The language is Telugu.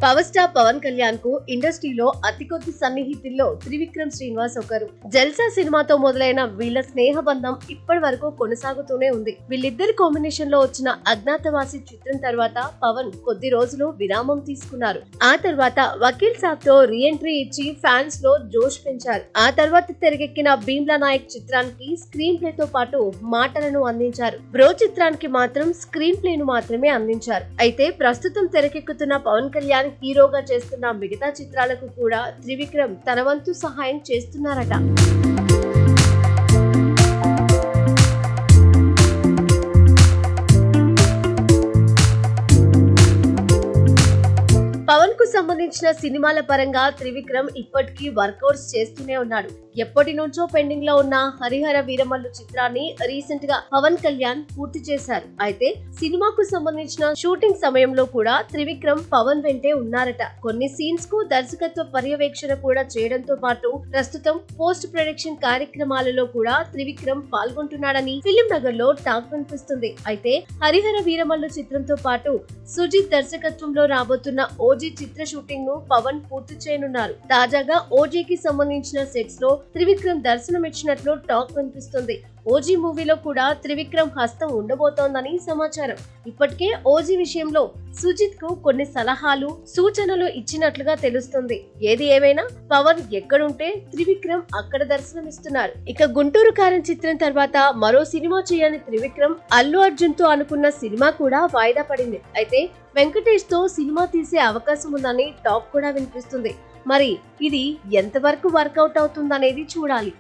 పవర్ స్టార్ పవన్ కళ్యాణ్ కు ఇండస్ట్రీలో అతి కొద్ది సన్నిహితుల్లో త్రివిక్రమ్ శ్రీనివాస్ ఒకరు. జల్సా సినిమాతో మొదలైన వీళ్ళ స్నేహబంధం ఇప్పటి వరకు కొనసాగుతూనే ఉంది. వీళ్ళిద్దరి కాంబినేషన్ లో వచ్చిన అజ్ఞాతవాసి చిత్రం తర్వాత పవన్ కొద్ది రోజులు విరామం తీసుకున్నారు. ఆ తర్వాత వకీల్ సాబ్ తో రీ ఎంట్రీ ఇచ్చి ఫ్యాన్స్ లో జోష్ పెంచారు. ఆ తర్వాత తెరకెక్కిన భీమ్లా నాయక్ చిత్రానికి స్క్రీన్ ప్లే తో పాటు మాటలను అందించారు. బ్రో చిత్రానికి మాత్రం స్క్రీన్ ప్లే ను మాత్రమే అందించారు. అయితే ప్రస్తుతం తెరకెక్కుతున్న పవన్ కళ్యాణ్ హీరోగా చేస్తున్న మిగతా చిత్రాలకు కూడా త్రివిక్రమ్ తన వంతు సహాయం చేస్తున్నారట. పవన్ కు సంబంధించిన సినిమాల పరంగా త్రివిక్రమ్ ఇప్పటికీ వర్కౌట్స్ చేస్తూనే ఉన్నాడు. ఎప్పటి నుంచో పెండింగ్ లో ఉన్న హరిహర వీరమల్లు చిత్రాన్ని రీసెంట్ గా పవన్ కళ్యాణ్ పూర్తి చేశారు. అయితే సినిమాకు సంబంధించిన షూటింగ్ సమయంలో కూడా త్రివిక్రమ్ పవన్ వెంటే ఉన్నారట. కొన్ని సీన్స్ కు దర్శకత్వ పర్యవేక్షణ కూడా చేయడంతో పాటు ప్రస్తుతం పోస్ట్ ప్రొడక్షన్ కార్యక్రమాలలో కూడా త్రివిక్రమ్ పాల్గొంటున్నాడని ఫిలిం నగర్ లో టాక్ వినిపిస్తుంది. అయితే హరిహర వీరమల్లు చిత్రంతో పాటు సుజిత్ దర్శకత్వంలో రాబోతున్న ఓజీ చిత్ర షూటింగ్ ను పవన్ పూర్తి చేయనున్నారు. తాజాగా ఓజీకి సంబంధించిన సెట్స్ లో త్రివిక్రమ్ దర్శనం ఇచ్చినట్లు టాక్ వినిపిస్తుంది. ఓజీ మూవీలో కూడా త్రివిక్రమ్ హస్తం ఉండబోతోందని సమాచారం. ఇప్పటికే ఓజీ విషయంలో సుజిత్ కు కొన్ని సలహాలు సూచనలు ఇచ్చినట్లుగా తెలుస్తుంది. ఏది ఏమైనా పవన్ ఎక్కడుంటే త్రివిక్రమ్ అక్కడ దర్శనమిస్తున్నారు. ఇక గుంటూరు కారం చిత్రం తర్వాత మరో సినిమా చేయని త్రివిక్రమ్ అల్లు అర్జున్ తో అనుకున్న సినిమా కూడా వాయిదా పడింది. అయితే వెంకటేష్ తో సినిమా తీసే అవకాశం ఉందని టాక్ కూడా వినిపిస్తుంది. మరి ఇది ఎంతవరకు వర్కౌట్ అవుతుందనేది చూడాలి.